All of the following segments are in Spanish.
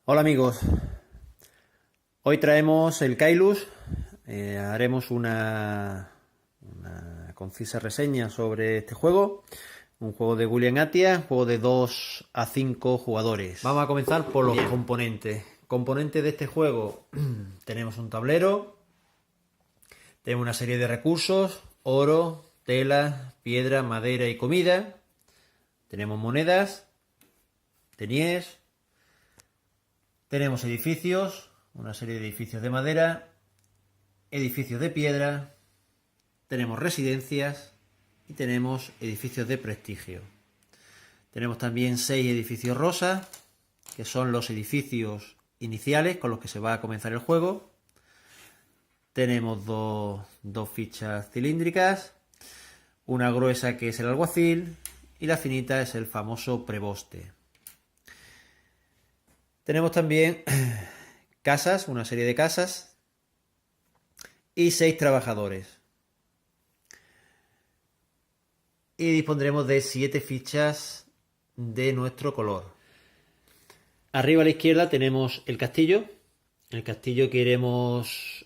Hola amigos, hoy traemos el Kailus, haremos una concisa reseña sobre este juego, un juego de William Attia, juego de 2 a 5 jugadores. Vamos a comenzar por los componentes. Componentes de este juego, tenemos un tablero, tenemos una serie de recursos, oro, tela, piedra, madera y comida, tenemos monedas, deniers. Tenemos edificios, una serie de edificios de madera, edificios de piedra, tenemos residencias y tenemos edificios de prestigio. Tenemos también 6 edificios rosa, que son los edificios iniciales con los que se va a comenzar el juego. Tenemos dos fichas cilíndricas, una gruesa que es el alguacil y la finita es el famoso preboste. Tenemos también casas, una serie de casas y 6 trabajadores. Y dispondremos de 7 fichas de nuestro color. Arriba a la izquierda tenemos el castillo que iremos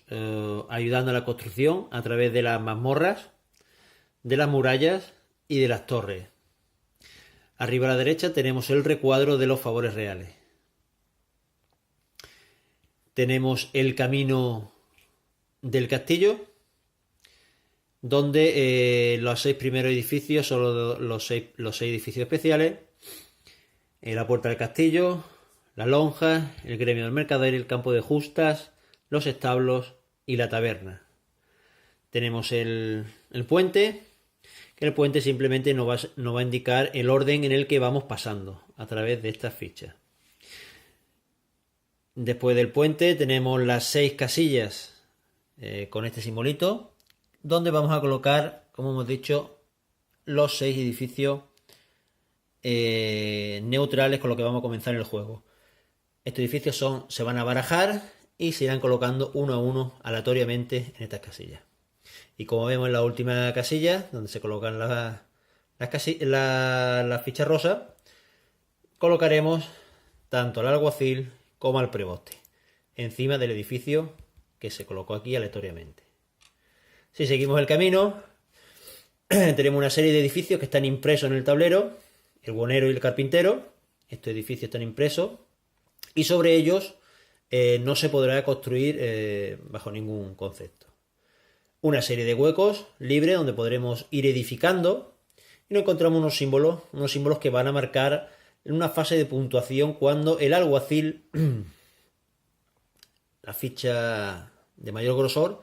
ayudando a la construcción a través de las mazmorras, de las murallas y de las torres. Arriba a la derecha tenemos el recuadro de los favores reales. Tenemos el camino del castillo, donde los 6 primeros edificios son los seis edificios especiales. La puerta del castillo, la lonja, el gremio del mercader, el campo de justas, los establos y la taberna. Tenemos el puente, que el puente simplemente nos va a indicar el orden en el que vamos pasando a través de estas fichas. Después del puente tenemos las 6 casillas con este simbolito, donde vamos a colocar, como hemos dicho, los 6 edificios neutrales con los que vamos a comenzar el juego. Estos edificios se van a barajar y se irán colocando uno a uno aleatoriamente en estas casillas. Y como vemos en la última casilla, donde se colocan las fichas rosas, colocaremos tanto al alguacil como al preboste, encima del edificio que se colocó aquí aleatoriamente. Si seguimos el camino, tenemos una serie de edificios que están impresos en el tablero, el buhonero y el carpintero. Estos edificios están impresos y sobre ellos no se podrá construir bajo ningún concepto. Una serie de huecos libres donde podremos ir edificando y nos encontramos unos símbolos que van a marcar en una fase de puntuación cuando el alguacil, la ficha de mayor grosor,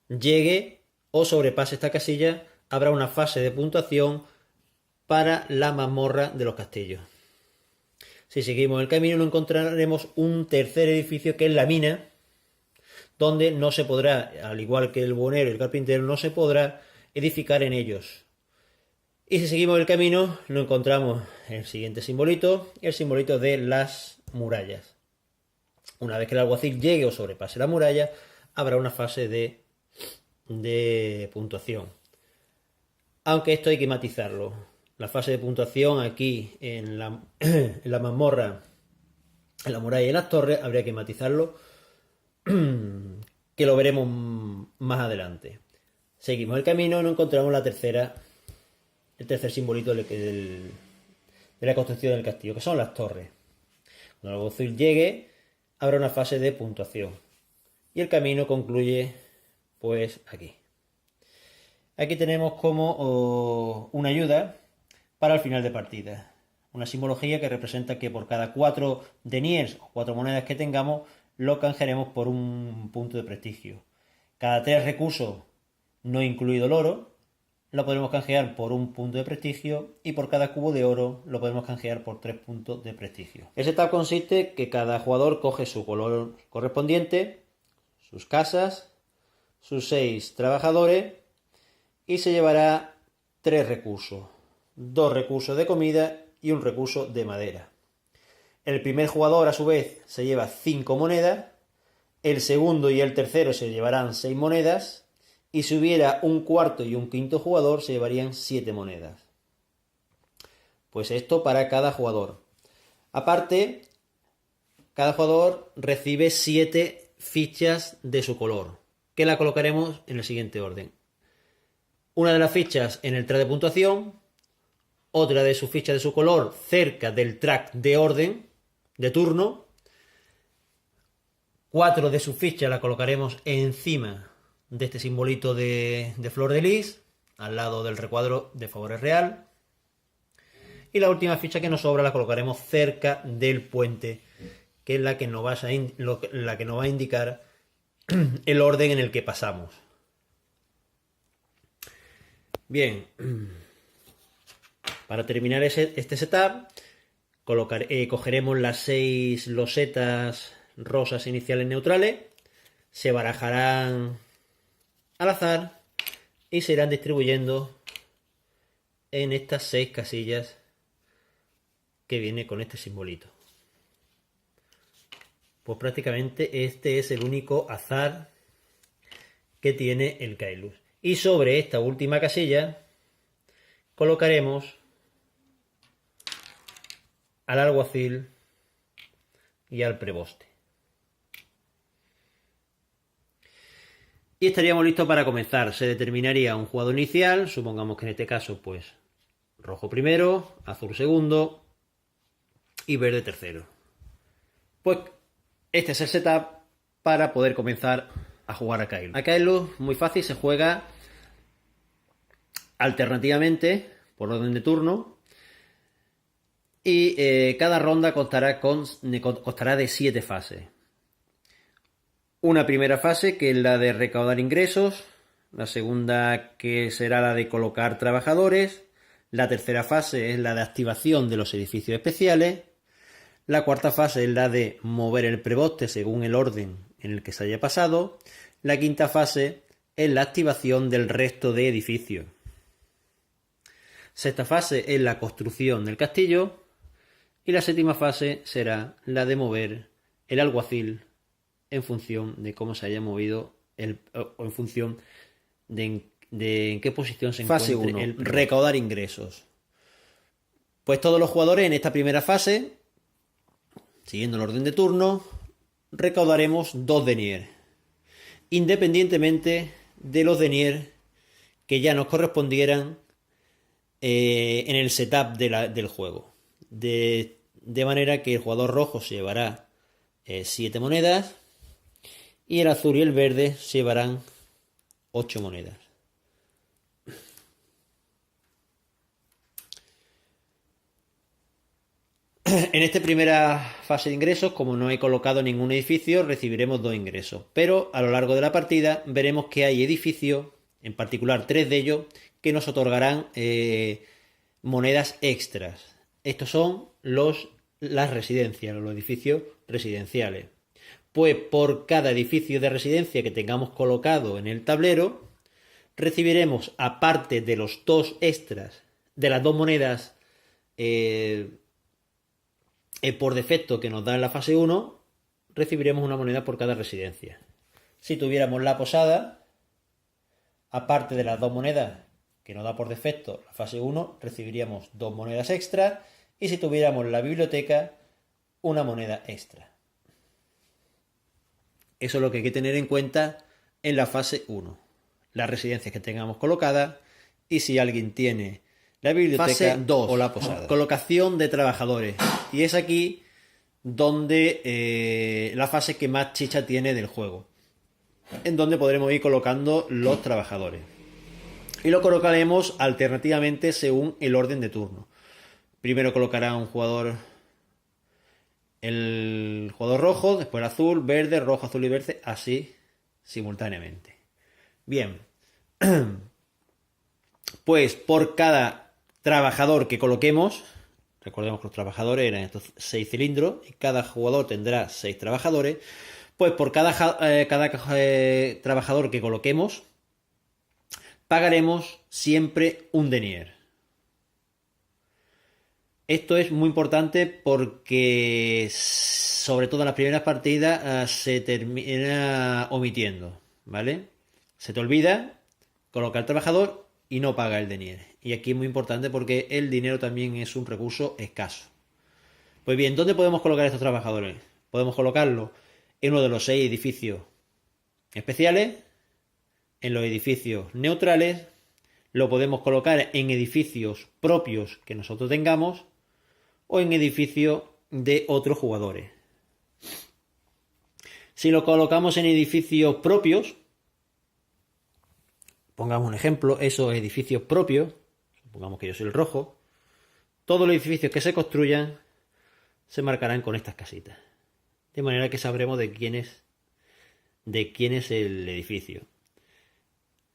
llegue o sobrepase esta casilla, habrá una fase de puntuación para la mazmorra de los castillos. Si seguimos el camino nos encontraremos un tercer edificio que es la mina, donde no se podrá, al igual que el buhonero y el carpintero, no se podrá edificar en ellos. Y si seguimos el camino, nos encontramos el siguiente simbolito, el simbolito de las murallas. Una vez que el alguacil llegue o sobrepase la muralla, habrá una fase de puntuación. Aunque esto hay que matizarlo. La fase de puntuación aquí en la mazmorra, en la muralla y en las torres, habría que matizarlo, que lo veremos más adelante. Seguimos el camino y nos encontramos el tercer simbolito de la construcción del castillo, que son las torres. Cuando el alguacil llegue, habrá una fase de puntuación. Y el camino concluye, pues, aquí. Aquí tenemos como una ayuda para el final de partida. Una simbología que representa que por cada 4 deniers o 4 monedas que tengamos, lo canjearemos por un punto de prestigio. Cada 3 recursos, no incluido el oro, lo podremos canjear por un punto de prestigio y por cada cubo de oro lo podemos canjear por 3 puntos de prestigio. El setup consiste que cada jugador coge su color correspondiente, sus casas, sus 6 trabajadores y se llevará 3 recursos, 2 recursos de comida y un recurso de madera. El primer jugador a su vez se lleva 5 monedas, el segundo y el tercero se llevarán 6 monedas y si hubiera un cuarto y un quinto jugador se llevarían 7 monedas. Pues esto para cada jugador. Aparte, cada jugador recibe 7 fichas de su color, que la colocaremos en el siguiente orden. Una de las fichas en el track de puntuación, otra de sus fichas de su color cerca del track de orden, de turno. 4 de sus fichas la colocaremos encima de este simbolito de flor de lis, al lado del recuadro de favores real. Y la última ficha que nos sobra la colocaremos cerca del puente, que es la que nos va a indicar el orden en el que pasamos. Bien, para terminar este setup, cogeremos las 6 losetas rosas iniciales neutrales, se barajarán al azar y se irán distribuyendo en estas 6 casillas que viene con este simbolito. Pues prácticamente este es el único azar que tiene el Kailus. Y sobre esta última casilla colocaremos al alguacil y al preboste. Y estaríamos listos para comenzar. Se determinaría un jugador inicial, supongamos que en este caso pues rojo primero, azul segundo y verde tercero. Pues este es el setup para poder comenzar a jugar a Kailus. A Kailus, muy fácil, se juega alternativamente por orden de turno y cada ronda constará de 7 fases. Una primera fase que es la de recaudar ingresos, la segunda que será la de colocar trabajadores, la tercera fase es la de activación de los edificios especiales, la cuarta fase es la de mover el preboste según el orden en el que se haya pasado, la quinta fase es la activación del resto de edificios. Sexta fase es la construcción del castillo y la séptima fase será la de mover el alguacil en función de cómo se haya movido o en función de en qué posición se encuentre. Fase 1, recaudar ingresos. Pues todos los jugadores en esta primera fase, siguiendo el orden de turno, recaudaremos 2 denier, independientemente de los denier que ya nos correspondieran en el setup del juego. De manera que el jugador rojo se llevará 7 monedas y el azul y el verde se llevarán 8 monedas. En esta primera fase de ingresos, como no he colocado ningún edificio, recibiremos 2 ingresos. Pero a lo largo de la partida veremos que hay edificios, en particular 3 de ellos, que nos otorgarán monedas extras. Estos son las residencias, los edificios residenciales. Pues por cada edificio de residencia que tengamos colocado en el tablero, recibiremos, aparte de los 2 extras, de las 2 monedas por defecto que nos da en la fase 1, recibiremos una moneda por cada residencia. Si tuviéramos la posada, aparte de las 2 monedas que nos da por defecto la fase 1, recibiríamos 2 monedas extra, y si tuviéramos la biblioteca, una moneda extra. Eso es lo que hay que tener en cuenta en la fase 1. Las residencias que tengamos colocadas y si alguien tiene la biblioteca fase 2, o la posada. Colocación de trabajadores. Y es aquí donde la fase que más chicha tiene del juego. En donde podremos ir colocando los trabajadores. Y lo colocaremos alternativamente según el orden de turno. Primero colocará un jugador el jugador rojo, después el azul, verde, rojo, azul y verde, así simultáneamente. Bien, pues por cada trabajador que coloquemos, recordemos que los trabajadores eran estos 6 cilindros y cada jugador tendrá 6 trabajadores, pues por cada trabajador que coloquemos pagaremos siempre un denier. Esto es muy importante porque, sobre todo en las primeras partidas, se termina omitiendo, ¿vale? Se te olvida colocar trabajador y no paga el denier. Y aquí es muy importante porque el dinero también es un recurso escaso. Pues bien, ¿dónde podemos colocar estos trabajadores? podemos colocarlo en uno de los 6 edificios especiales, en los edificios neutrales, lo podemos colocar en edificios propios que nosotros tengamos o en edificios de otros jugadores. Si lo colocamos en edificios propios, pongamos un ejemplo, esos edificios propios, supongamos que yo soy el rojo, todos los edificios que se construyan se marcarán con estas casitas. De manera que sabremos de quién es el edificio.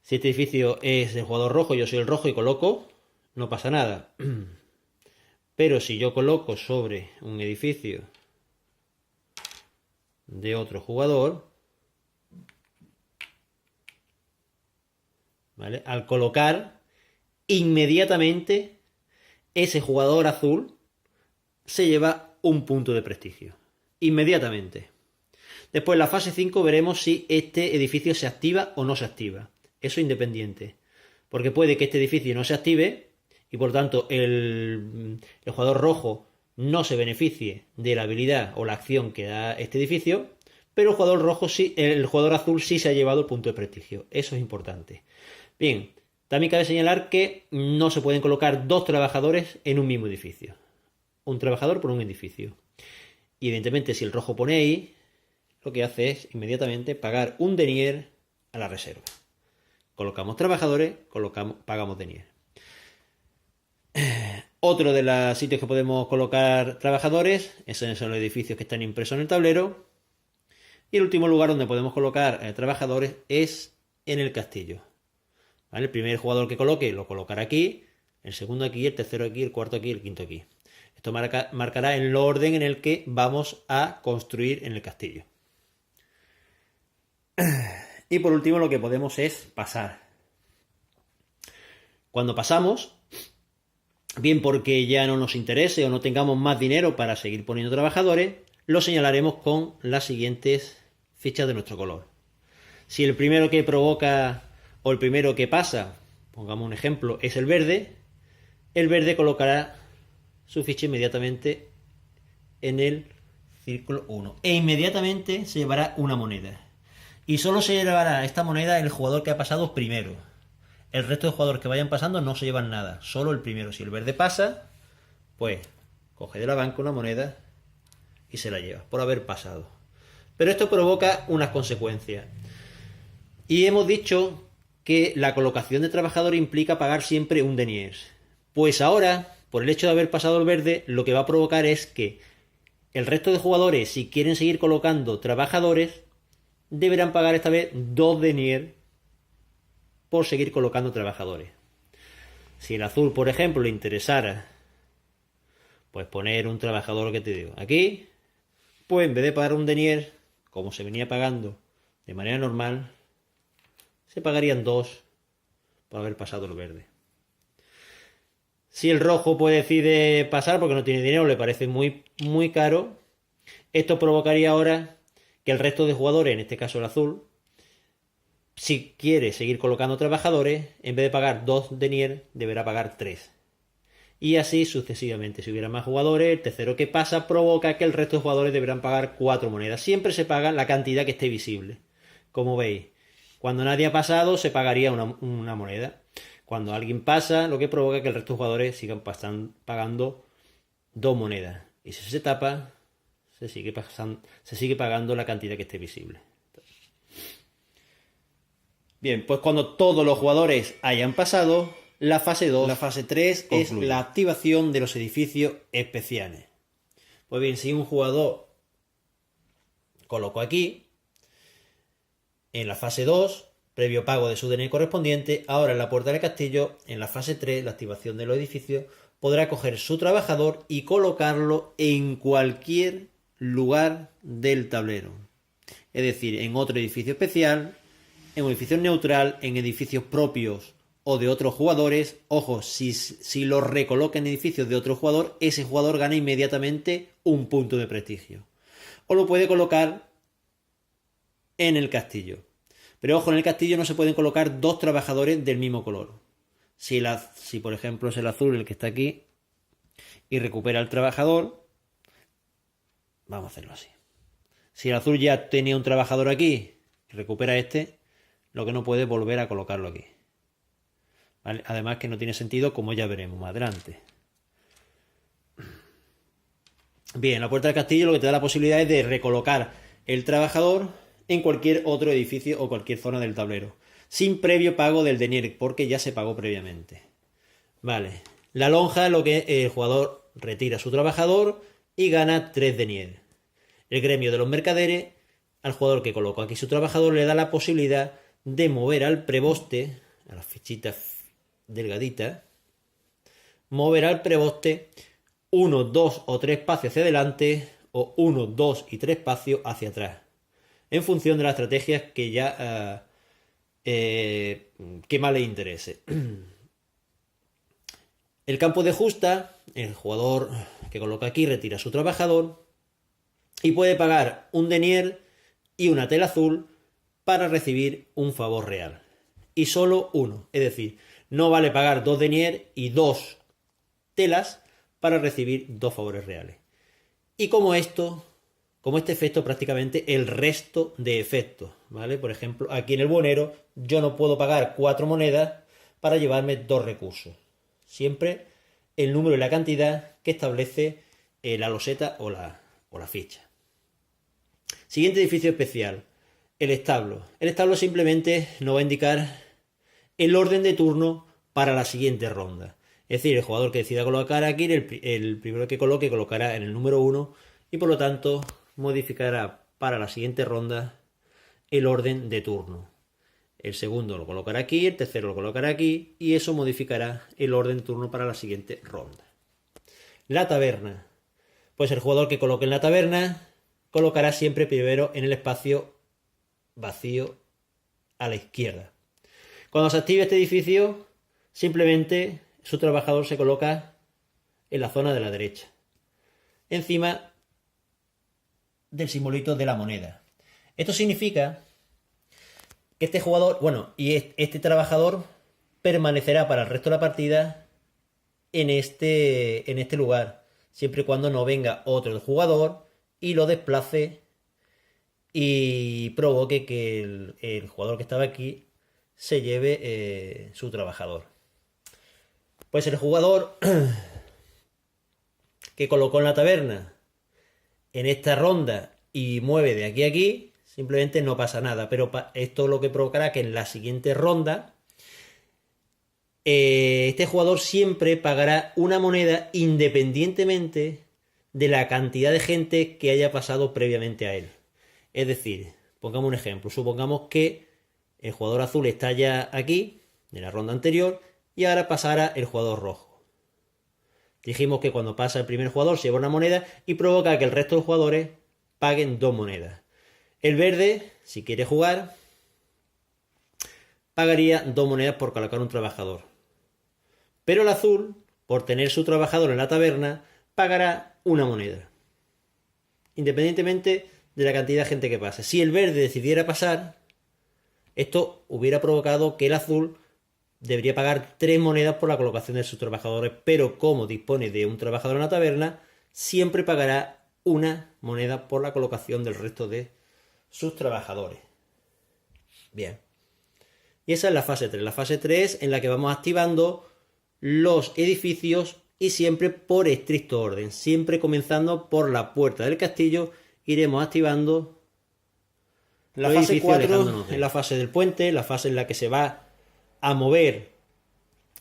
Si este edificio es del jugador rojo, yo soy el rojo y coloco, no pasa nada. Pero si yo coloco sobre un edificio de otro jugador, ¿vale? Al colocar, inmediatamente ese jugador azul se lleva un punto de prestigio. Inmediatamente. Después en la fase 5 veremos si este edificio se activa o no se activa. Eso independiente. Porque puede que este edificio no se active y por tanto el jugador rojo no se beneficie de la habilidad o la acción que da este edificio, pero el jugador azul sí se ha llevado el punto de prestigio. Eso es importante. Bien, también cabe señalar que no se pueden colocar 2 trabajadores en un mismo edificio. Un trabajador por un edificio. Y evidentemente si el rojo pone ahí, lo que hace es inmediatamente pagar un denier a la reserva. Colocamos trabajadores, pagamos denier. Otro de los sitios que podemos colocar trabajadores, esos son los edificios que están impresos en el tablero. Y el último lugar donde podemos colocar trabajadores es en el castillo. ¿Vale? El primer jugador que coloque lo colocará aquí, el segundo aquí, el tercero aquí, el cuarto aquí, el quinto aquí. Esto marcará el orden en el que vamos a construir en el castillo. Y por último lo que podemos es pasar. Cuando pasamos, bien porque ya no nos interese o no tengamos más dinero para seguir poniendo trabajadores, lo señalaremos con las siguientes fichas de nuestro color. Si el primero que provoca o el primero que pasa, pongamos un ejemplo, es el verde colocará su ficha inmediatamente en el círculo 1 e inmediatamente se llevará una moneda. Y solo se llevará esta moneda el jugador que ha pasado primero. El resto de jugadores que vayan pasando no se llevan nada, solo el primero. Si el verde pasa, pues coge de la banca una moneda y se la lleva por haber pasado. Pero esto provoca unas consecuencias. Y hemos dicho que la colocación de trabajador implica pagar siempre un denier. Pues ahora, por el hecho de haber pasado el verde, lo que va a provocar es que el resto de jugadores, si quieren seguir colocando trabajadores, deberán pagar esta vez 2 denier por seguir colocando trabajadores. Si el azul, por ejemplo, le interesara pues poner un trabajador, que te digo, aquí, pues en vez de pagar un denier, como se venía pagando de manera normal, se pagarían 2 por haber pasado el verde. Si el rojo pues decide pasar porque no tiene dinero, le parece muy, muy caro, esto provocaría ahora que el resto de jugadores, en este caso el azul, si quiere seguir colocando trabajadores, en vez de pagar 2 denier, deberá pagar 3. Y así sucesivamente. Si hubiera más jugadores, el tercero que pasa provoca que el resto de jugadores deberán pagar 4 monedas. Siempre se paga la cantidad que esté visible. Como veis, cuando nadie ha pasado, se pagaría una moneda. Cuando alguien pasa, lo que provoca que el resto de jugadores sigan pagando 2 monedas. Y si se tapa, se sigue pagando la cantidad que esté visible. Bien, pues cuando todos los jugadores hayan pasado, la fase 2, la fase 3 concluye. Es la activación de los edificios especiales. Pues bien, si un jugador colocó aquí, en la fase 2, previo pago de su DNI correspondiente, ahora en la puerta del castillo, en la fase 3, la activación de los edificios, podrá coger su trabajador y colocarlo en cualquier lugar del tablero. Es decir, en otro edificio especial, en un edificio neutral, en edificios propios o de otros jugadores. Ojo, si lo recoloca en edificios de otro jugador, ese jugador gana inmediatamente un punto de prestigio. O lo puede colocar en el castillo. Pero ojo, en el castillo no se pueden colocar 2 trabajadores del mismo color. Si por ejemplo es el azul el que está aquí y recupera el trabajador, vamos a hacerlo así. Si el azul ya tenía un trabajador aquí y recupera este, lo que no puede es volver a colocarlo aquí. ¿Vale? Además que no tiene sentido, como ya veremos más adelante. Bien, la puerta del castillo lo que te da la posibilidad es de recolocar el trabajador en cualquier otro edificio o cualquier zona del tablero, sin previo pago del denier, porque ya se pagó previamente. Vale, la lonja lo que el jugador retira a su trabajador y gana 3 denier. El gremio de los mercaderes, al jugador que colocó aquí su trabajador, le da la posibilidad de mover al preboste, a las fichitas delgaditas, mover al preboste 1, 2 o 3 espacios hacia adelante o 1, 2 y 3 espacios hacia atrás, en función de las estrategias que ya que más le interese. El campo de justa, el jugador que coloca aquí retira a su trabajador y puede pagar un denier y una tela azul para recibir un favor real. Y solo uno, es decir, no vale pagar 2 denier y 2 telas para recibir 2 favores reales. Y como este efecto, prácticamente el resto de efectos, ¿vale? Por ejemplo, aquí en el buhonero yo no puedo pagar 4 monedas para llevarme 2 recursos. Siempre el número y la cantidad que establece la loseta o la ficha. Siguiente edificio especial, el establo. El establo simplemente nos va a indicar el orden de turno para la siguiente ronda. Es decir, el jugador que decida colocar aquí, el primero que coloque, colocará en el número 1 y por lo tanto modificará para la siguiente ronda el orden de turno. El segundo lo colocará aquí, el tercero lo colocará aquí y eso modificará el orden de turno para la siguiente ronda. La taberna. Pues el jugador que coloque en la taberna colocará siempre primero en el espacio vacío a la izquierda. Cuando se active este edificio, simplemente su trabajador se coloca en la zona de la derecha, encima del simbolito de la moneda. Esto significa que este jugador, este trabajador permanecerá para el resto de la partida en este lugar, siempre y cuando no venga otro jugador y lo desplace y provoque que el jugador que estaba aquí se lleve su trabajador. Pues el jugador que colocó en la taberna en esta ronda y mueve de aquí a aquí, simplemente no pasa nada, pero esto lo que provocará que en la siguiente ronda este jugador siempre pagará una moneda independientemente de la cantidad de gente que haya pasado previamente a él. Es decir, pongamos un ejemplo, supongamos que el jugador azul está ya aquí, en la ronda anterior, y ahora pasará el jugador rojo. Dijimos que cuando pasa el primer jugador se lleva una moneda y provoca que el resto de los jugadores paguen 2 monedas. El verde, si quiere jugar, pagaría 2 monedas por colocar un trabajador. Pero el azul, por tener su trabajador en la taberna, pagará 1 moneda. Independientemente de la cantidad de gente que pase. Si el verde decidiera pasar, esto hubiera provocado que el azul debería pagar 3 monedas por la colocación de sus trabajadores, pero como dispone de un trabajador en la taberna, siempre pagará 1 moneda por la colocación del resto de sus trabajadores. Bien. Y esa es la fase 3. La fase 3 en la que vamos activando los edificios y siempre por estricto orden. Siempre comenzando por la puerta del castillo, iremos activando la fase 4 en la fase del puente, la fase en la que se va a mover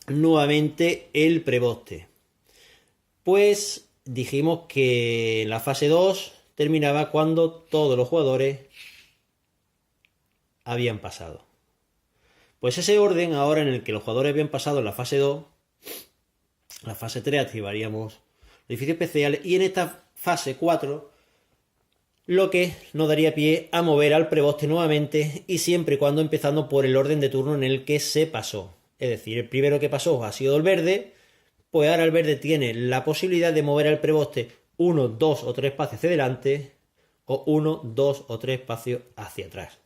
nuevamente el preboste. Pues dijimos que en la fase 2 terminaba cuando todos los jugadores habían pasado. Pues ese orden ahora en el que los jugadores habían pasado en la fase 2, en la fase 3 activaríamos el edificio especial y en esta fase 4 lo que nos daría pie a mover al preboste nuevamente y siempre y cuando empezando por el orden de turno en el que se pasó. Es decir, el primero que pasó ha sido el verde, pues ahora el verde tiene la posibilidad de mover al preboste 1, 2 o 3 espacios hacia adelante o 1, 2 o 3 espacios hacia atrás.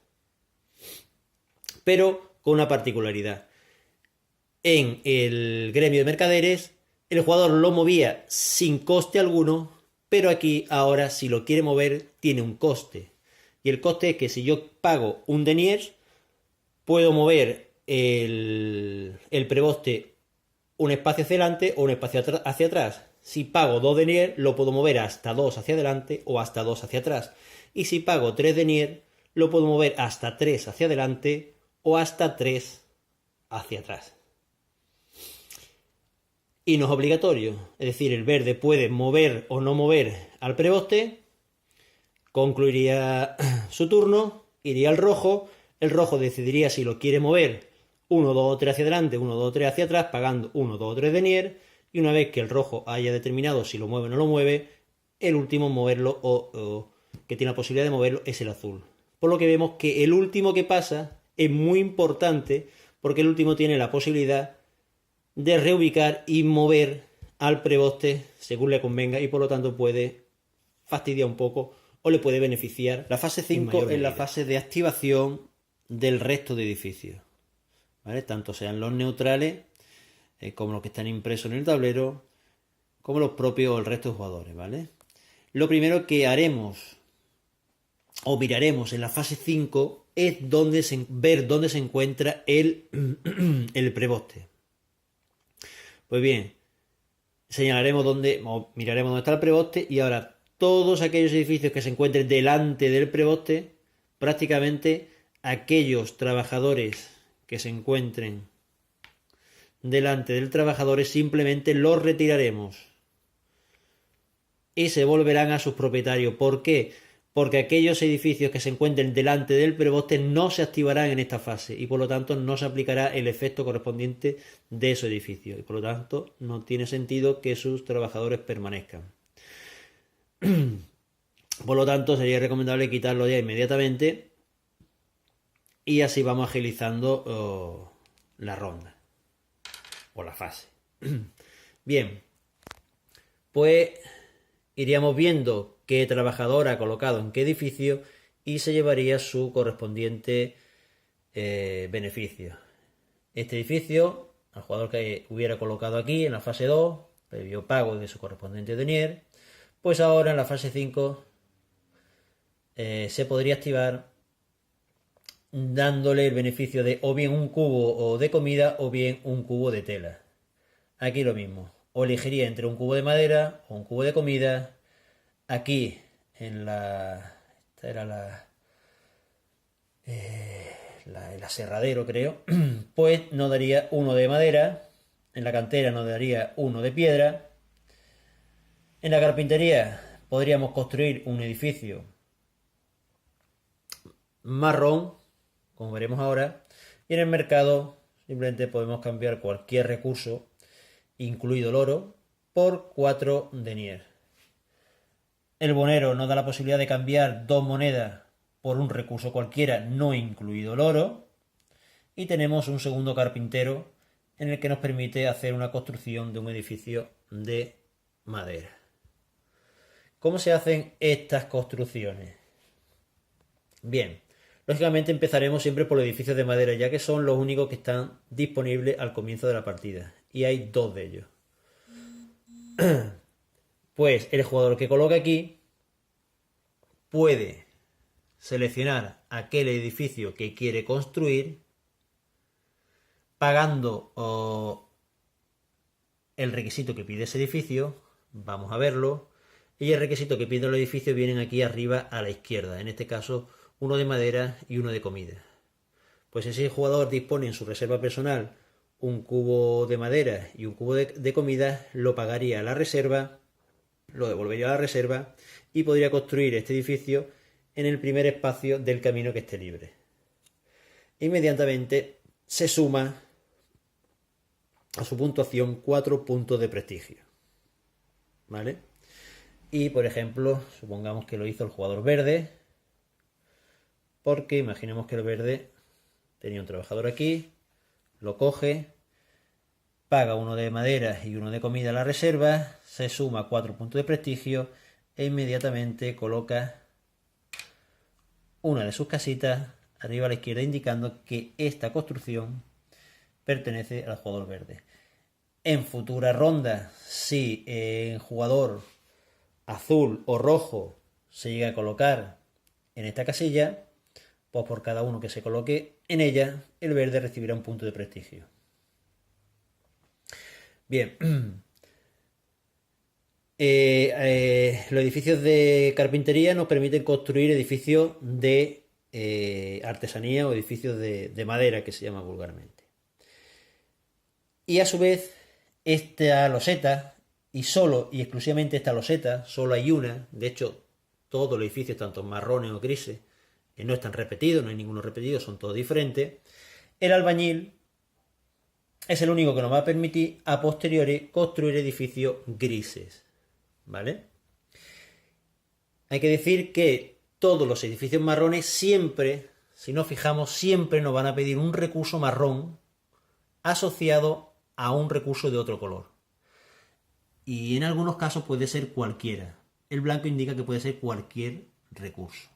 Pero con una particularidad. En el gremio de mercaderes, el jugador lo movía sin coste alguno, pero aquí ahora si lo quiere mover tiene un coste. Y el coste es que si yo pago un denier, puedo mover el preboste un espacio hacia adelante o un espacio hacia atrás. Si pago 2 denier, lo puedo mover hasta 2 hacia adelante o hasta 2 hacia atrás. Y si pago 3 denier, lo puedo mover hasta 3 hacia adelante o hasta 3 hacia atrás. Y no es obligatorio, es decir, el verde puede mover o no mover al preboste, concluiría su turno, iría al rojo, el rojo decidiría si lo quiere mover 1, 2 o 3 hacia adelante, 1, 2 o 3 hacia atrás, pagando 1, 2 o 3 denier, y una vez que el rojo haya determinado si lo mueve o no lo mueve, el último en moverlo o que tiene la posibilidad de moverlo es el azul. Por lo que vemos que el último que pasa es muy importante porque el último tiene la posibilidad de reubicar y mover al preboste según le convenga y por lo tanto puede fastidiar un poco o le puede beneficiar. La fase 5 es la fase de activación del resto de edificios, ¿vale? Tanto sean los neutrales como los que están impresos en el tablero, como los propios o el resto de jugadores, ¿vale? Lo primero que haremos o miraremos en la fase 5 es ver dónde se encuentra el preboste. Pues bien, señalaremos o miraremos dónde está el preboste y ahora todos aquellos edificios que se encuentren delante del preboste, prácticamente aquellos trabajadores que se encuentren delante del trabajador simplemente los retiraremos y se volverán a sus propietarios. ¿Por qué? Porque aquellos edificios que se encuentren delante del preboste no se activarán en esta fase y por lo tanto no se aplicará el efecto correspondiente de esos edificios y por lo tanto no tiene sentido que sus trabajadores permanezcan. Por lo tanto sería recomendable quitarlo ya inmediatamente y así vamos agilizando la ronda o la fase. Bien, pues iríamos viendo qué trabajador ha colocado en qué edificio y se llevaría su correspondiente beneficio. Este edificio, al jugador que hubiera colocado aquí en la fase 2, previo pago de su correspondiente denier, pues ahora en la fase 5 se podría activar dándole el beneficio de o bien un cubo de comida o bien un cubo de tela. Aquí lo mismo, o elegiría entre un cubo de madera o un cubo de comida. Aquí en esta era el aserradero creo, pues nos daría uno de madera, en la cantera nos daría uno de piedra, en la carpintería podríamos construir un edificio marrón, como veremos ahora, y en el mercado simplemente podemos cambiar cualquier recurso, incluido el oro, por 4 denier. El bonero nos da la posibilidad de cambiar 2 monedas por un recurso cualquiera, no incluido el oro. Y tenemos un segundo carpintero en el que nos permite hacer una construcción de un edificio de madera. ¿Cómo se hacen estas construcciones? Bien, lógicamente empezaremos siempre por los edificios de madera, ya que son los únicos que están disponibles al comienzo de la partida. Y hay 2 de ellos. Pues el jugador que coloca aquí puede seleccionar aquel edificio que quiere construir pagando el requisito que pide ese edificio. Vamos a verlo. Y el requisito que pide el edificio vienen aquí arriba a la izquierda. En este caso, uno de madera y uno de comida. Pues si ese jugador dispone en su reserva personal un cubo de madera y un cubo de comida, lo pagaría a la reserva, lo devolvería a la reserva y podría construir este edificio en el primer espacio del camino que esté libre. Inmediatamente se suma a su puntuación 4 puntos de prestigio, ¿vale? Y por ejemplo, supongamos que lo hizo el jugador verde, porque imaginemos que el verde tenía un trabajador aquí, lo coge, paga uno de madera y uno de comida a la reserva, se suma 4 puntos de prestigio e inmediatamente coloca una de sus casitas arriba a la izquierda, indicando que esta construcción pertenece al jugador verde. En futura ronda, si en jugador azul o rojo se llega a colocar en esta casilla, pues por cada uno que se coloque en ella, el verde recibirá un punto de prestigio. Bien. Los edificios de carpintería nos permiten construir edificios de artesanía o edificios de madera, que se llama vulgarmente. Y a su vez, esta loseta, y solo y exclusivamente esta loseta, solo hay una, de hecho, todos los edificios, tanto marrones o grises, no están repetidos, no hay ninguno repetido, son todos diferentes. El albañil es el único que nos va a permitir a posteriori construir edificios grises, ¿vale? Hay que decir que todos los edificios marrones siempre, si nos fijamos, siempre nos van a pedir un recurso marrón asociado a un recurso de otro color. Y en algunos casos puede ser cualquiera. El blanco indica que puede ser cualquier recurso.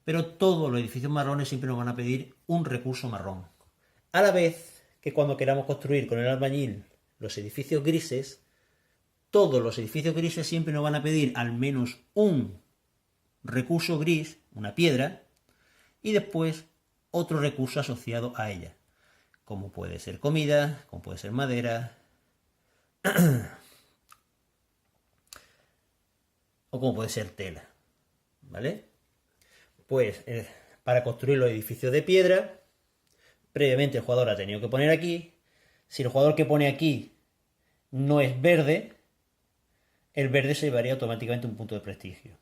Pero todos los edificios marrones siempre nos van a pedir un recurso marrón. A la vez que cuando queramos construir con el albañil los edificios grises, todos los edificios grises siempre nos van a pedir al menos un recurso gris, una piedra, y después otro recurso asociado a ella, como puede ser comida, como puede ser madera, o como puede ser tela, ¿vale? Pues para construir los edificios de piedra, previamente el jugador ha tenido que poner aquí. Si el jugador que pone aquí no es verde, el verde se llevaría automáticamente un punto de prestigio.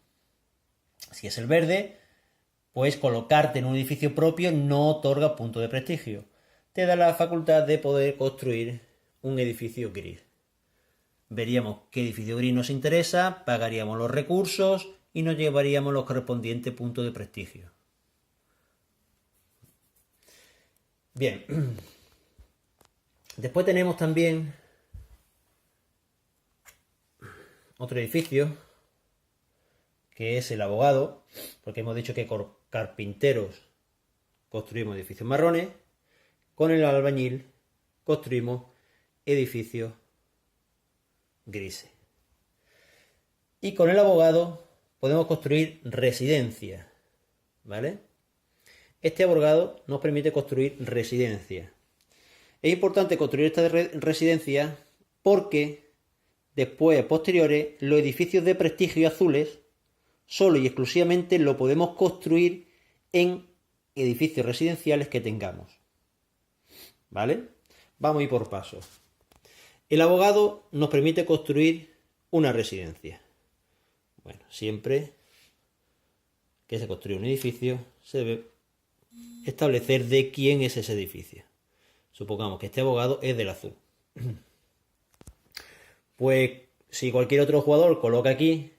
Si es el verde, pues colocarte en un edificio propio no otorga punto de prestigio. Te da la facultad de poder construir un edificio gris. Veríamos qué edificio gris nos interesa, pagaríamos los recursos y nos llevaríamos los correspondientes puntos de prestigio. Bien. Después tenemos también otro edificio, que es el abogado, porque hemos dicho que con carpinteros construimos edificios marrones, con el albañil construimos edificios grises. Y con el abogado podemos construir residencias, ¿vale? Este abogado nos permite construir residencias. Es importante construir esta residencia porque después, a posteriores, los edificios de prestigio azules solo y exclusivamente lo podemos construir en edificios residenciales que tengamos. ¿Vale? Vamos a ir por pasos. El abogado nos permite construir una residencia. Bueno, siempre que se construye un edificio se debe establecer de quién es ese edificio. Supongamos que este abogado es del azul. Pues si cualquier otro jugador coloca aquí,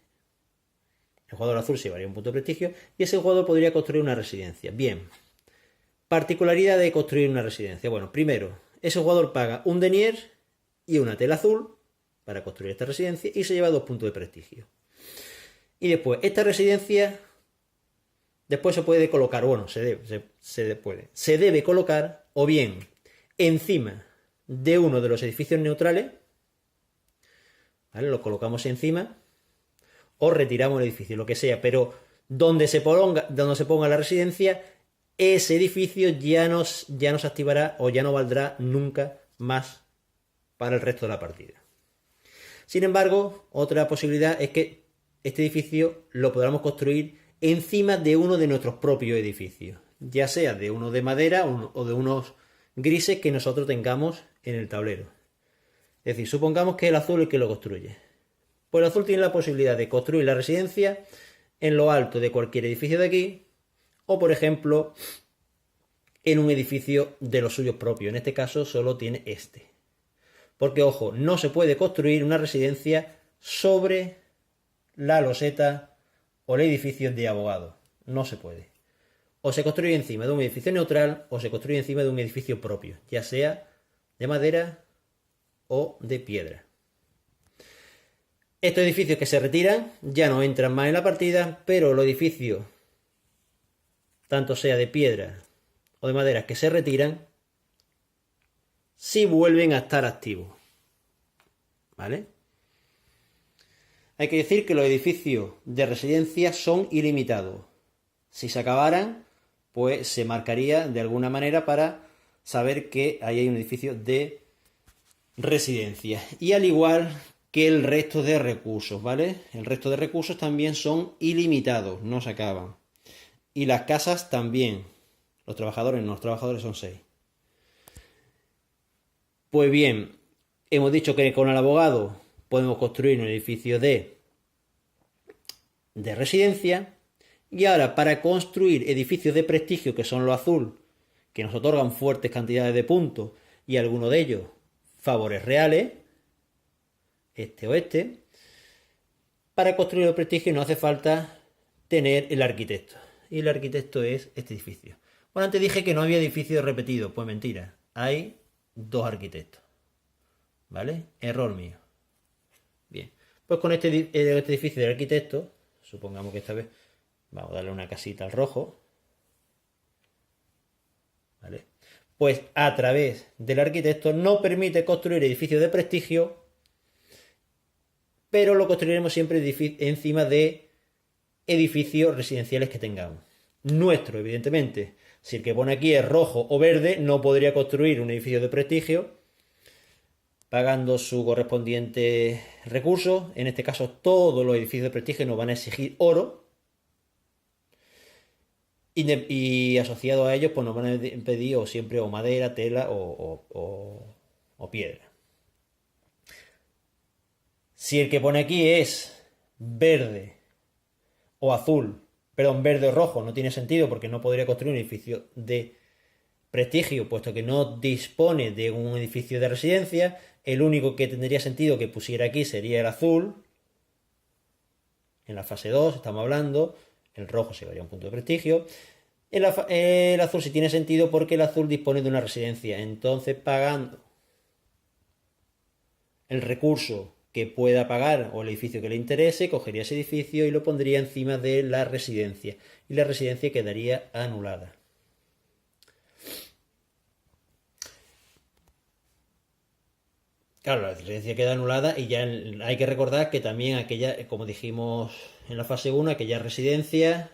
el jugador azul se llevaría un punto de prestigio y ese jugador podría construir una residencia. Bien, particularidad de construir una residencia. Bueno, primero, ese jugador paga un denier y una tela azul para construir esta residencia y se lleva 2 puntos de prestigio. Y después, esta residencia después se puede colocar, bueno, se debe colocar o bien encima de uno de los edificios neutrales, ¿vale? Lo colocamos encima o retiramos el edificio, lo que sea, pero donde se ponga la residencia, ese edificio ya no se activará o ya no valdrá nunca más para el resto de la partida. Sin embargo, otra posibilidad es que este edificio lo podamos construir encima de uno de nuestros propios edificios, ya sea de uno de madera o de unos grises que nosotros tengamos en el tablero. Es decir, supongamos que el azul es el que lo construye. Pues el azul tiene la posibilidad de construir la residencia en lo alto de cualquier edificio de aquí, o por ejemplo, en un edificio de los suyos propios. En este caso solo tiene este. Porque, ojo, no se puede construir una residencia sobre la loseta o el edificio de abogado. No se puede. O se construye encima de un edificio neutral o se construye encima de un edificio propio, ya sea de madera o de piedra. Estos edificios que se retiran ya no entran más en la partida, pero los edificios, tanto sea de piedra o de madera, que se retiran, sí vuelven a estar activos. ¿Vale? Hay que decir que los edificios de residencia son ilimitados. Si se acabaran, pues se marcaría de alguna manera para saber que ahí hay un edificio de residencia. Y al igual que el resto de recursos, ¿vale? El resto de recursos también son ilimitados, no se acaban. Y las casas también. Los trabajadores son 6. Pues bien, hemos dicho que con el abogado podemos construir un edificio de residencia. Y ahora, para construir edificios de prestigio, que son los azul, que nos otorgan fuertes cantidades de puntos, y algunos de ellos favores reales, este o este, para construir el prestigio no hace falta tener el arquitecto. Y el arquitecto es este edificio. Bueno, antes dije que no había edificios repetidos. Pues mentira. Hay 2 arquitectos. ¿Vale? Error mío. Bien. Pues con este edificio de arquitecto, supongamos que esta vez vamos a darle una casita al rojo. ¿Vale? Pues a través del arquitecto nos permite construir edificios de prestigio, pero lo construiremos siempre encima de edificios residenciales que tengamos. Nuestro, evidentemente. Si el que pone aquí es rojo o verde, no podría construir un edificio de prestigio pagando su correspondiente recurso. En este caso, todos los edificios de prestigio nos van a exigir oro. Y asociado a ellos, pues nos van a pedir siempre o madera, tela o piedra. Si el que pone aquí es verde o azul, perdón, verde o rojo, no tiene sentido porque no podría construir un edificio de prestigio, puesto que no dispone de un edificio de residencia. El único que tendría sentido que pusiera aquí sería el azul. En la fase 2 estamos hablando. El rojo se llevaría a un punto de prestigio. El azul sí tiene sentido porque el azul dispone de una residencia. Entonces, pagando el recurso que pueda pagar o el edificio que le interese, cogería ese edificio y lo pondría encima de la residencia. Y la residencia quedaría anulada. Claro, la residencia queda anulada y ya hay que recordar que también aquella, como dijimos en la fase 1, aquellas residencias,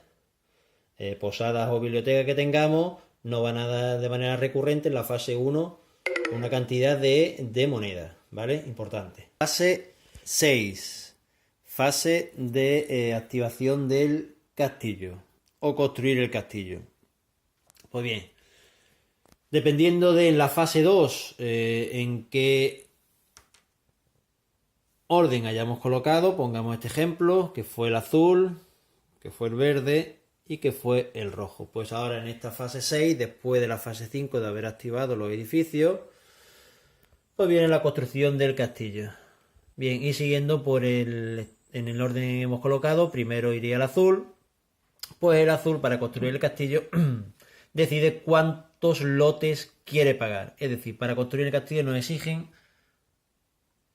posadas o bibliotecas que tengamos, no van a dar de manera recurrente en la fase 1 una cantidad de moneda, ¿vale? Importante. Fase 6. Fase de activación del castillo o construir el castillo. Pues bien, dependiendo de la fase 2 en qué orden hayamos colocado, pongamos este ejemplo, que fue el azul, que fue el verde y que fue el rojo. Pues ahora en esta fase 6, después de la fase 5 de haber activado los edificios, pues viene la construcción del castillo. Bien, y siguiendo en el orden que hemos colocado, primero iría el azul. Pues el azul, para construir el castillo, decide cuántos lotes quiere pagar. Es decir, para construir el castillo nos exigen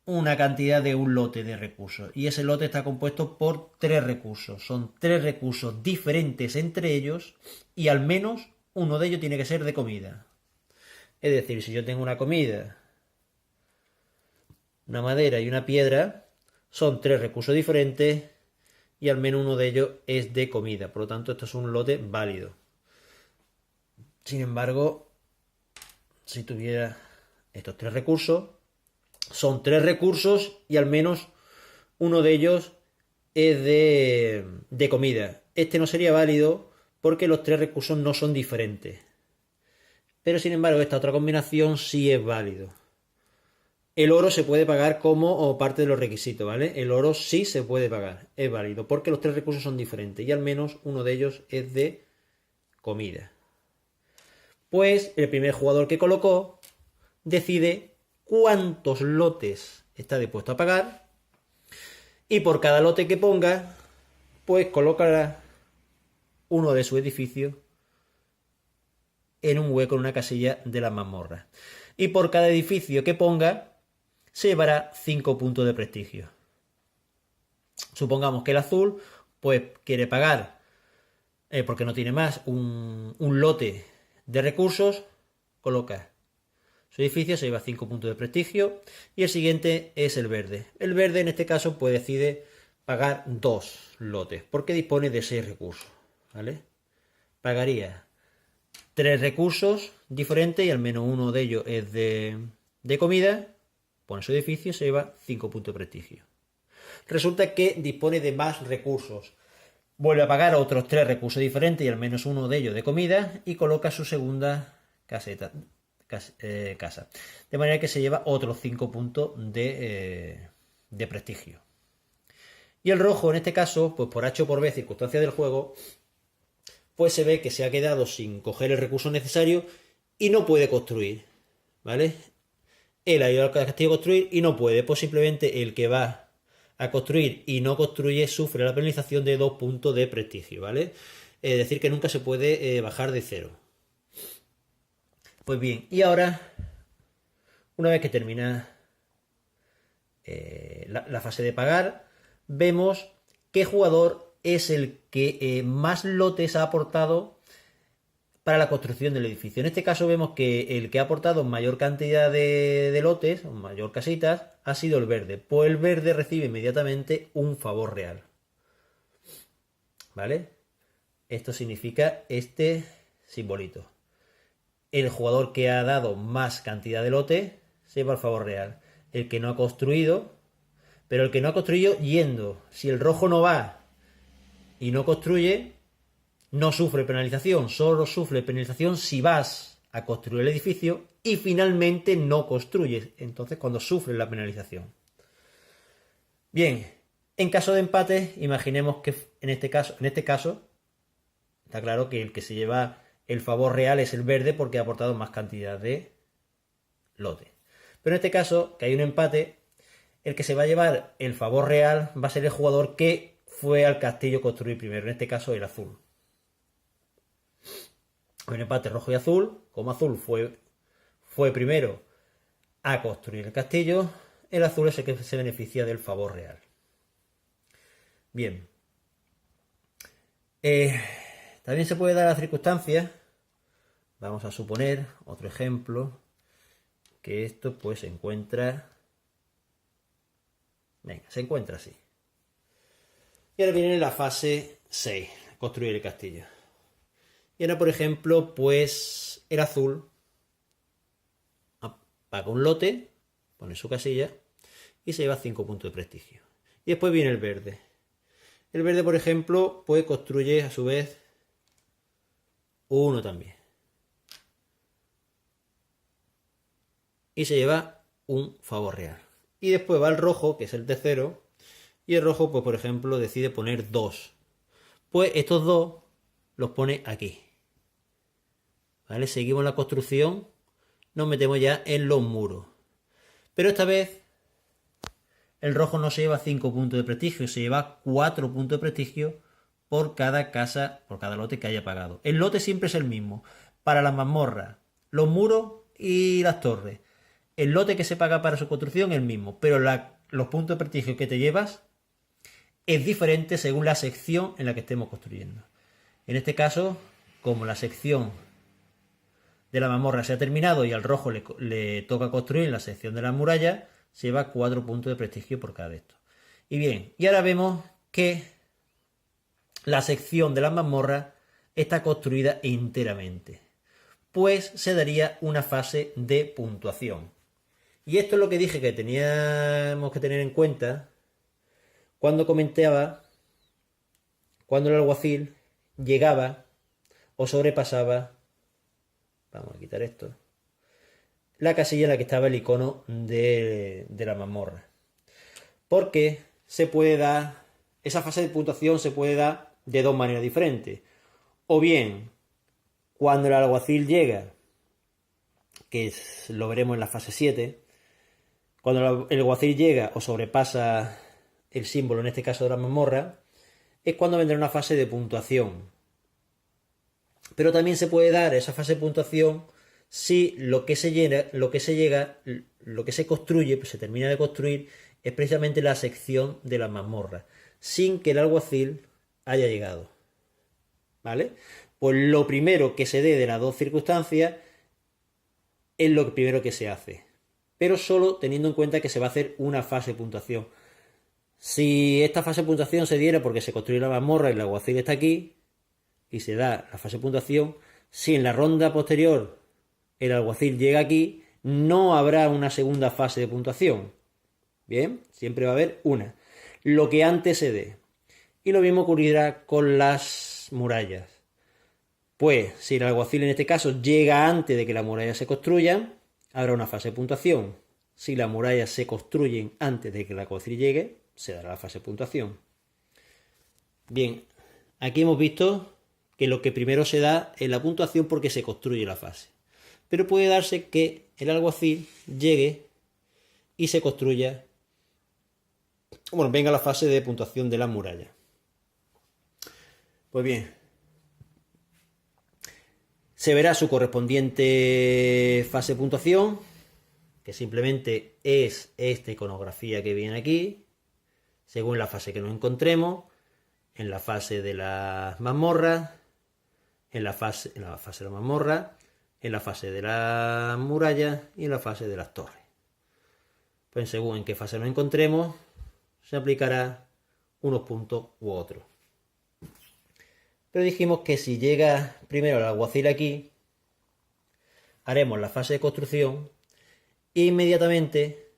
una cantidad de un lote de recursos. Y ese lote está compuesto por 3 recursos. Son 3 recursos diferentes entre ellos y al menos uno de ellos tiene que ser de comida. Es decir, si yo tengo una comida, una madera y una piedra, son 3 recursos diferentes y al menos uno de ellos es de comida. Por lo tanto, esto es un lote válido. Sin embargo, si tuviera estos 3 recursos, son 3 recursos y al menos uno de ellos es de comida. Este no sería válido porque los 3 recursos no son diferentes. Pero sin embargo, esta otra combinación sí es válido. El oro se puede pagar como parte de los requisitos, ¿vale? El oro sí se puede pagar, es válido, porque los 3 recursos son diferentes y al menos uno de ellos es de comida. Pues el primer jugador que colocó decide cuántos lotes está dispuesto a pagar y por cada lote que ponga, pues colocará uno de su edificio en un hueco, en una casilla de la mazmorra. Y por cada edificio que ponga, se llevará 5 puntos de prestigio. Supongamos que el azul, pues quiere pagar, porque no tiene más, un lote de recursos, coloca su edificio, se lleva 5 puntos de prestigio. Y el siguiente es el verde. El verde en este caso pues decide pagar 2 lotes, porque dispone de 6 recursos, ¿vale? pagaría 3 recursos diferentes y al menos uno de ellos es de comida, pone su edificio y se lleva 5 puntos de prestigio. Resulta que dispone de más recursos. Vuelve a pagar otros 3 recursos diferentes y al menos uno de ellos de comida y coloca su segunda casa. De manera que se lleva otros 5 puntos de prestigio. Y el rojo, en este caso, pues por H o por B, circunstancias del juego, pues se ve que se ha quedado sin coger el recurso necesario y no puede construir, ¿vale? Él ha ido al castillo a construir y no puede, pues simplemente el que va a construir y no construye sufre la penalización de 2 puntos de prestigio, ¿vale? Es decir, que nunca se puede bajar de 0. Pues bien, y ahora, una vez que termina la fase de pagar, vemos qué jugador es el que más lotes ha aportado para la construcción del edificio. En este caso vemos que el que ha aportado mayor cantidad de lotes, o mayor casitas, ha sido el verde. Pues el verde recibe inmediatamente un favor real. ¿Vale? Esto significa este simbolito. El jugador que ha dado más cantidad de lotes se lleva el favor real. El que no ha construido, pero el que no ha construido yendo. Si el rojo no va y no construye, no sufre penalización, solo sufre penalización si vas a construir el edificio y finalmente no construyes. Entonces, cuando sufre la penalización. Bien, en caso de empate, imaginemos que en este caso, está claro que el que se lleva el favor real es el verde porque ha aportado más cantidad de lote. Pero en este caso, que hay un empate, el que se va a llevar el favor real va a ser el jugador que fue al castillo a construir primero, en este caso el azul. Un empate rojo y azul. Como azul fue primero a construir el castillo, el azul es el que se beneficia del favor real. Bien. También se puede dar la circunstancia, vamos a suponer, otro ejemplo, que esto pues se encuentra así. Y ahora viene la fase 6, construir el castillo. Y ahora, por ejemplo, pues el azul paga un lote, pone su casilla y se lleva 5 puntos de prestigio. Y después viene el verde. El verde, por ejemplo, pues construye a su vez uno también. Y se lleva un favor real. Y después va el rojo, que es el tercero. Y el rojo, pues por ejemplo, decide poner 2. Pues estos 2 los pone aquí. ¿Vale? Seguimos la construcción, nos metemos ya en los muros. Pero esta vez el rojo no se lleva 5 puntos de prestigio, se lleva 4 puntos de prestigio por cada casa, por cada lote que haya pagado. El lote siempre es el mismo. Para las mazmorras, los muros y las torres. El lote que se paga para su construcción es el mismo, pero los puntos de prestigio que te llevas es diferente según la sección en la que estemos construyendo. En este caso, como la sección de la mazmorra se ha terminado y al rojo le toca construir la sección de las murallas, se lleva 4 puntos de prestigio por cada de estos. Y bien, y ahora vemos que la sección de las mazmorras está construida enteramente. Pues se daría una fase de puntuación. Y esto es lo que dije que teníamos que tener en cuenta cuando comentaba cuando el alguacil llegaba o sobrepasaba, vamos a quitar esto, la casilla en la que estaba el icono de la mazmorra. Porque se puede dar, esa fase de puntuación se puede dar de dos maneras diferentes. O bien, cuando el alguacil llega, que lo veremos en la fase 7, cuando el alguacil llega o sobrepasa el símbolo, en este caso de la mazmorra, es cuando vendrá una fase de puntuación. Pero también se puede dar esa fase de puntuación si lo que se construye, pues se termina de construir, es precisamente la sección de la mazmorra, sin que el alguacil haya llegado. ¿Vale? Pues lo primero que se dé de las dos circunstancias es lo primero que se hace, pero solo teniendo en cuenta que se va a hacer una fase de puntuación. Si esta fase de puntuación se diera porque se construye la mazmorra y el alguacil está aquí, y se da la fase de puntuación, si en la ronda posterior el alguacil llega aquí, no habrá una segunda fase de puntuación. Bien, siempre va a haber una. Lo que antes se dé. Y lo mismo ocurrirá con las murallas. Pues si el alguacil en este caso llega antes de que las murallas se construyan, habrá una fase de puntuación. Si las murallas se construyen antes de que el alguacil llegue, se dará la fase de puntuación. Bien, aquí hemos visto que lo que primero se da es la puntuación porque se construye la fase. Pero puede darse que el alguacil llegue y se construya, bueno, venga la fase de puntuación de las murallas. Pues bien, se verá su correspondiente fase de puntuación, que simplemente es esta iconografía que viene aquí, según la fase que nos encontremos, en la fase de las mazmorras, en la fase de la mazmorra, en la fase de las murallas y en la fase de las torres. Pues según en qué fase nos encontremos, se aplicará unos puntos u otros. Pero dijimos que si llega primero el alguacil aquí, haremos la fase de construcción e inmediatamente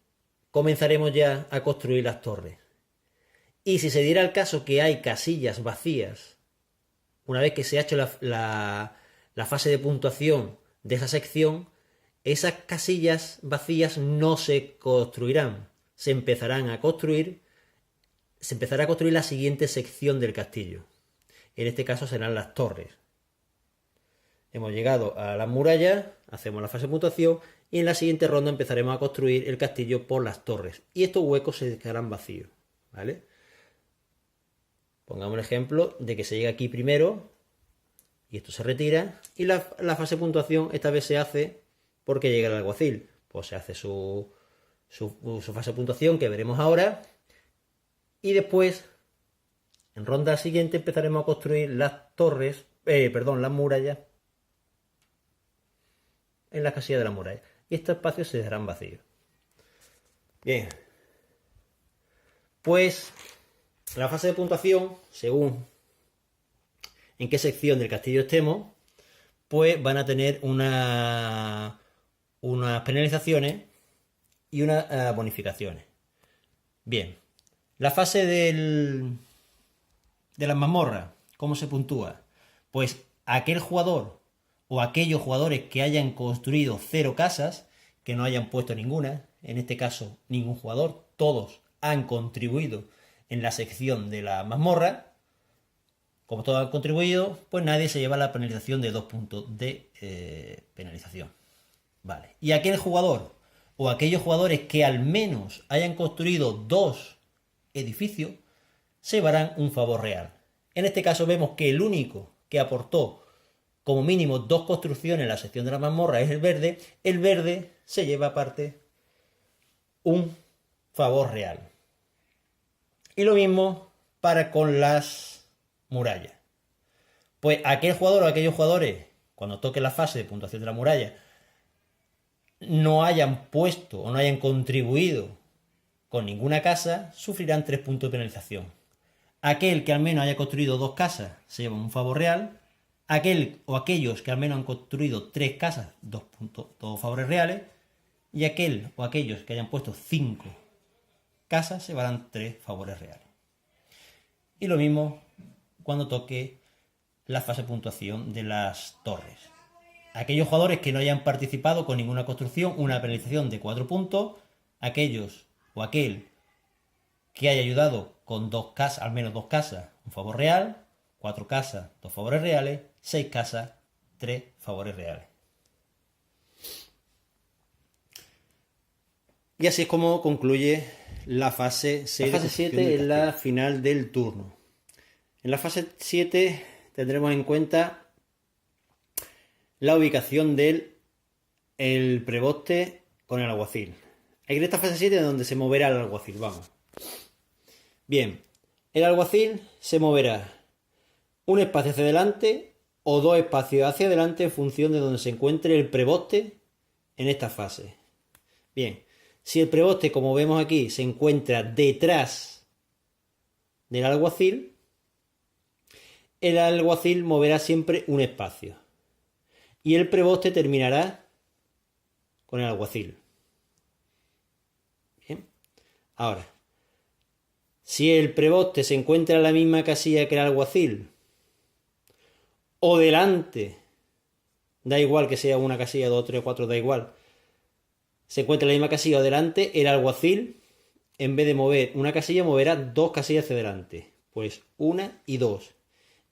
comenzaremos ya a construir las torres. Y si se diera el caso que hay casillas vacías, una vez que se ha hecho la fase de puntuación de esa sección, esas casillas vacías no se construirán. Se empezará a construir la siguiente sección del castillo. En este caso serán las torres. Hemos llegado a las murallas, hacemos la fase de puntuación y en la siguiente ronda empezaremos a construir el castillo por las torres. Y estos huecos se quedarán vacíos, ¿vale? Pongamos el ejemplo de que se llega aquí primero y esto se retira y la fase de puntuación esta vez se hace porque llega el alguacil. Pues se hace su fase de puntuación que veremos ahora y después en ronda siguiente empezaremos a construir las torres, las murallas en la casilla de la muralla y estos espacios se dejarán vacíos. Bien, pues la fase de puntuación, según en qué sección del castillo estemos, pues van a tener unas penalizaciones y unas bonificaciones. Bien, la fase de las mazmorras, ¿cómo se puntúa? Pues aquel jugador o aquellos jugadores que hayan construido 0 casas, que no hayan puesto ninguna, en este caso ningún jugador, todos han contribuido en la sección de la mazmorra, como todos han contribuido, pues nadie se lleva la penalización de 2 puntos de penalización. Vale. Y aquel jugador o aquellos jugadores que al menos hayan construido 2 edificios se llevarán un favor real. En este caso vemos que el único que aportó como mínimo 2 construcciones en la sección de la mazmorra es el verde. El verde se lleva aparte un favor real. Y lo mismo para con las murallas. Pues aquel jugador o aquellos jugadores, cuando toque la fase de puntuación de la muralla, no hayan puesto o no hayan contribuido con ninguna casa, sufrirán 3 puntos de penalización. Aquel que al menos haya construido 2 casas se lleva un favor real. Aquel o aquellos que al menos han construido 3 casas, 2 puntos, 2 favores reales. Y aquel o aquellos que hayan puesto 5 casas se llevarán 3 favores reales. Y lo mismo cuando toque la fase de puntuación de las torres. Aquellos jugadores que no hayan participado con ninguna construcción, una penalización de 4 puntos. Aquellos o aquel que haya ayudado con 2 casas, al menos 2 casas, un favor real. 4 casas, 2 favores reales. 6 casas, 3 favores reales. Y así es como concluye la fase 6. La fase 7 es la final del turno. En la fase 7 tendremos en cuenta la ubicación del preboste con el alguacil. En esta fase 7 es donde se moverá el alguacil. Vamos. Bien, el alguacil se moverá un espacio hacia adelante o 2 espacios hacia adelante en función de donde se encuentre el preboste en esta fase. Bien, si el preboste, como vemos aquí, se encuentra detrás del alguacil, el alguacil moverá siempre un espacio. Y el preboste terminará con el alguacil. Bien. Ahora, si el preboste se encuentra en la misma casilla que el alguacil, o delante, da igual que sea una casilla, 2, 3, 4, da igual, se encuentra en la misma casilla o delante, el alguacil, en vez de mover una casilla, moverá 2 casillas hacia delante. Pues 1 y 2.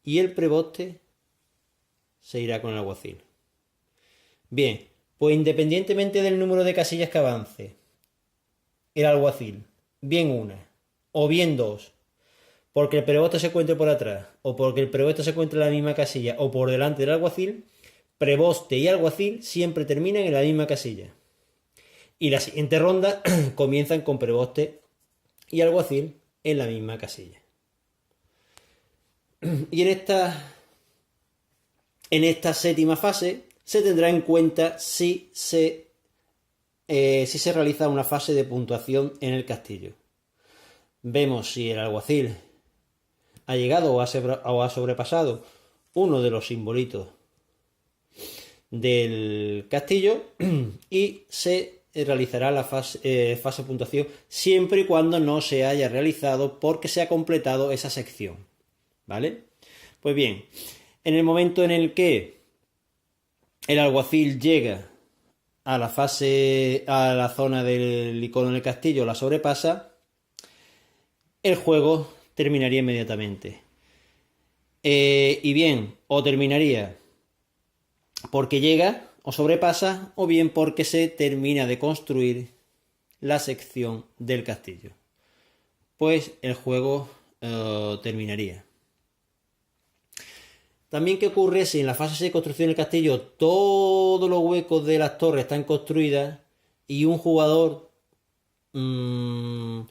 Y el preboste se irá con el alguacil. Bien, pues independientemente del número de casillas que avance el alguacil, bien una o bien 2, porque el preboste se encuentre por atrás o porque el preboste se encuentre en la misma casilla o por delante del alguacil, preboste y alguacil siempre terminan en la misma casilla. Y la siguiente ronda comienzan con preboste y alguacil en la misma casilla. Y en esta séptima fase se tendrá en cuenta si se realiza una fase de puntuación en el castillo. Vemos si el alguacil ha llegado o ha sobrepasado uno de los simbolitos del castillo y se realizará la fase de puntuación siempre y cuando no se haya realizado porque se ha completado esa sección. ¿Vale? Pues bien, en el momento en el que el alguacil llega a la zona del icono del castillo, la sobrepasa, el juego terminaría inmediatamente. Y bien, o terminaría porque llega o sobrepasa, o bien porque se termina de construir la sección del castillo. Pues el juego terminaría. También, ¿qué ocurre si en la fase de construcción del castillo todos los huecos de las torres están construidas y un jugador quiere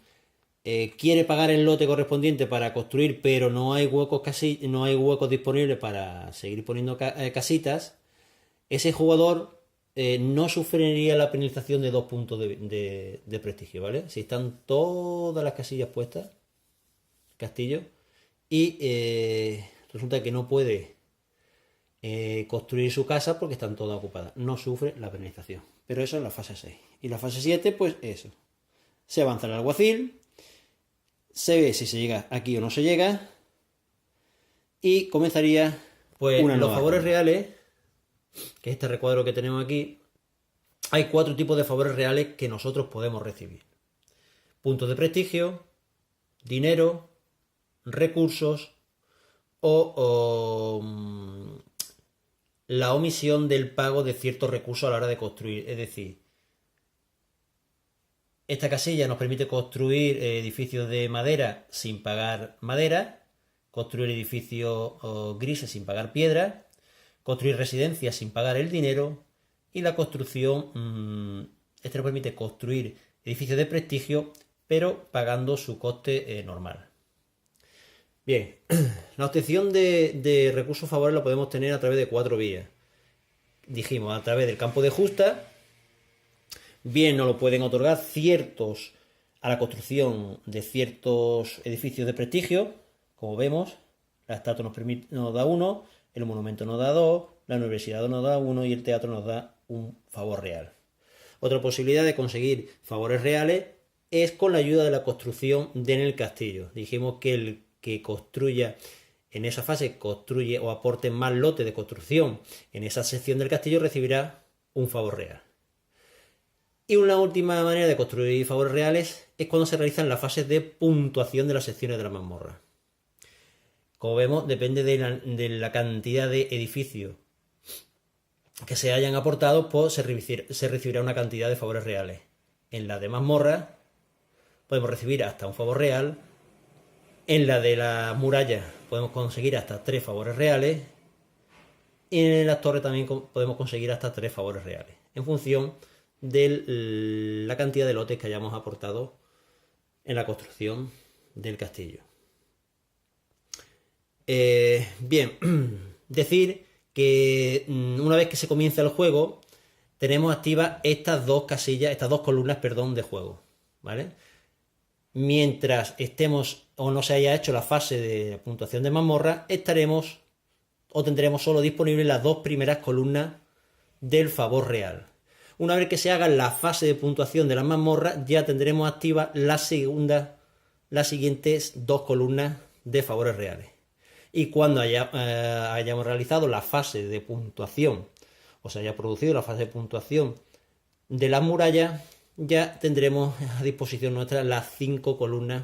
pagar el lote correspondiente para construir, pero no hay huecos disponibles para seguir poniendo casitas? Ese jugador no sufriría la penalización de 2 puntos de prestigio, ¿vale? Si están todas las casillas puestas, castillo, y resulta que no puede construir su casa porque están todas ocupadas. No sufre la penalización. Pero eso es la fase 6. Y la fase 7, pues eso. Se avanza el alguacil, se ve si se llega aquí o no se llega, y comenzaría pues los favores reales, que es este recuadro que tenemos aquí. Hay 4 tipos de favores reales que nosotros podemos recibir: puntos de prestigio, dinero, recursos o la omisión del pago de ciertos recursos a la hora de construir. Es decir, esta casilla nos permite construir edificios de madera sin pagar madera, construir edificios grises sin pagar piedra, construir residencias sin pagar el dinero, y la construcción, este nos permite construir edificios de prestigio pero pagando su coste normal. Bien, la obtención de recursos favorables lo podemos tener a través de 4 vías. Dijimos, a través del campo de justa. Bien, nos lo pueden otorgar a la construcción de ciertos edificios de prestigio. Como vemos, la estatua nos da 1, el monumento nos da 2, la universidad nos da 1 y el teatro nos da un favor real. Otra posibilidad de conseguir favores reales es con la ayuda de la construcción en el castillo. Dijimos que el que construya en esa fase, construye o aporte más lote de construcción en esa sección del castillo, recibirá un favor real. Y una última manera de construir favores reales es cuando se realizan las fases de puntuación de las secciones de la mazmorra. Como vemos, depende de la cantidad de edificios que se hayan aportado, pues se recibirá una cantidad de favores reales. En la de mazmorra podemos recibir hasta un favor real. En la de la muralla podemos conseguir hasta 3 favores reales. Y en las torres también podemos conseguir hasta 3 favores reales, en función de la cantidad de lotes que hayamos aportado en la construcción del castillo. Bien, decir que una vez que se comienza el juego, tenemos activas estas dos columnas de juego, ¿vale? mientras estemos o no se haya hecho la fase de puntuación de mazmorra, estaremos o tendremos solo disponibles las 2 primeras columnas del favor real. Una vez que se haga la fase de puntuación de las mazmorras, ya tendremos activas las siguientes 2 columnas de favores reales. Y cuando hayamos realizado la fase de puntuación, o se haya producido la fase de puntuación de las murallas, ya tendremos a disposición nuestra las 5 columnas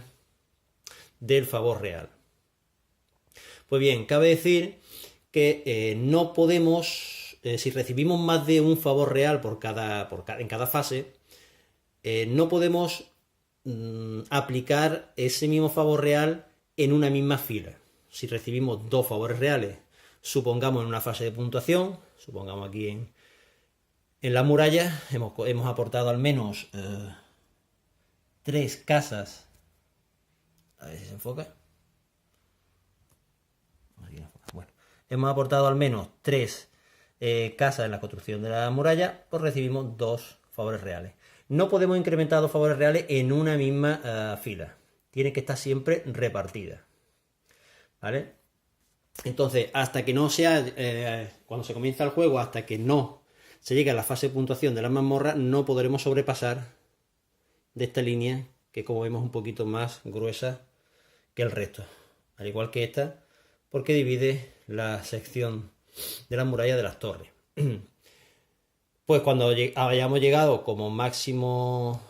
del favor real. Pues bien, cabe decir que no podemos, si recibimos más de un favor real en cada fase, no podemos aplicar ese mismo favor real en una misma fila. Si recibimos 2 favores reales, supongamos en una fase de puntuación, supongamos aquí en la muralla, hemos aportado al menos 3 casas. A ver si se enfoca. Bueno, hemos aportado al menos 3 casas en la construcción de la muralla, pues recibimos 2 favores reales. No podemos incrementar 2 favores reales en una misma fila. Tiene que estar siempre repartida. ¿Vale? Entonces, hasta que no sea, cuando se comienza el juego, hasta que no se llegue a la fase de puntuación de las mazmorras, no podremos sobrepasar de esta línea, que como vemos es un poquito más gruesa que el resto. Al igual que esta, porque divide la sección de la muralla de las torres. Pues cuando hayamos llegado como máximo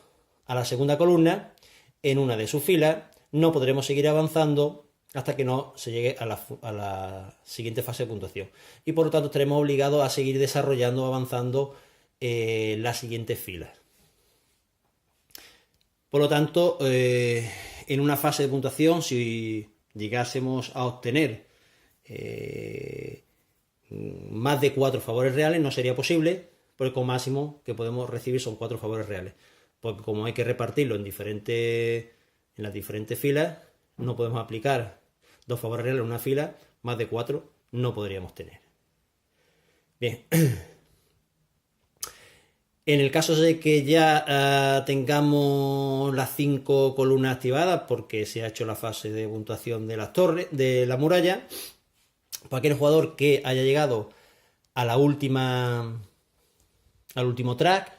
a la segunda columna, en una de sus filas, no podremos seguir avanzando hasta que no se llegue a la siguiente fase de puntuación. Y por lo tanto estaremos obligados a seguir desarrollando, avanzando las siguientes filas. Por lo tanto, en una fase de puntuación, si llegásemos a obtener más de 4 favores reales, no sería posible, porque como máximo que podemos recibir son 4 favores reales. Porque como hay que repartirlo en las diferentes filas, no podemos aplicar 2 favores reales en una fila, más de 4 no podríamos tener. Bien. En el caso de que ya tengamos las 5 columnas activadas, porque se ha hecho la fase de puntuación de las torres, de la muralla, para aquel jugador que haya llegado a la al último track,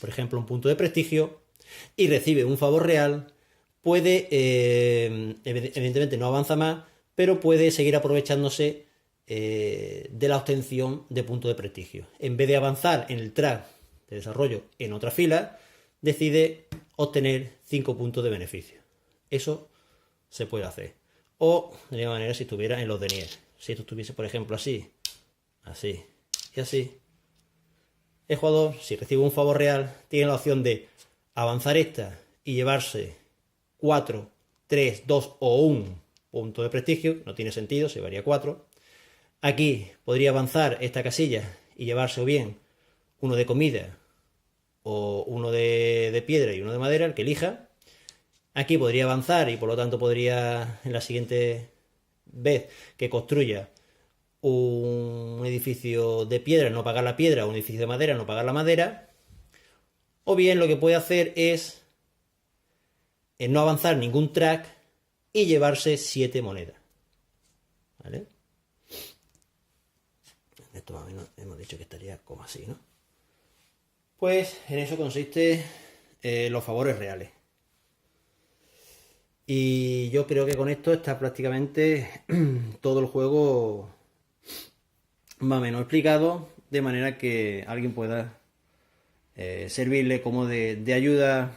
por ejemplo un punto de prestigio, y recibe un favor real, puede, evidentemente no avanza más, pero puede seguir aprovechándose de la obtención de puntos de prestigio. En vez de avanzar en el track de desarrollo en otra fila, decide obtener 5 puntos de beneficio. Eso se puede hacer. O de la misma manera si estuviera en los deniers. Si esto estuviese, por ejemplo, así, así y así, el jugador, si recibe un favor real, tiene la opción de avanzar esta y llevarse 4, 3, 2 o 1 punto de prestigio. No tiene sentido, se llevaría 4. Aquí podría avanzar esta casilla y llevarse o bien uno de comida o uno de piedra y uno de madera, el que elija. Aquí podría avanzar y por lo tanto podría en la siguiente vez que construya un edificio de piedra no pagar la piedra, un edificio de madera no pagar la madera. O bien lo que puede hacer es no avanzar ningún track y llevarse 7 monedas. ¿Vale? Esto más o menos hemos dicho que estaría como así, ¿no? Pues en eso consiste los favores reales. Y yo creo que con esto está prácticamente todo el juego más o menos explicado, de manera que alguien pueda servirle como de ayuda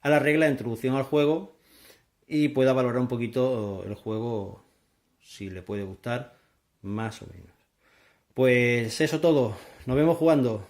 a la regla de introducción al juego y pueda valorar un poquito el juego, si le puede gustar, más o menos. Pues eso todo, nos vemos jugando.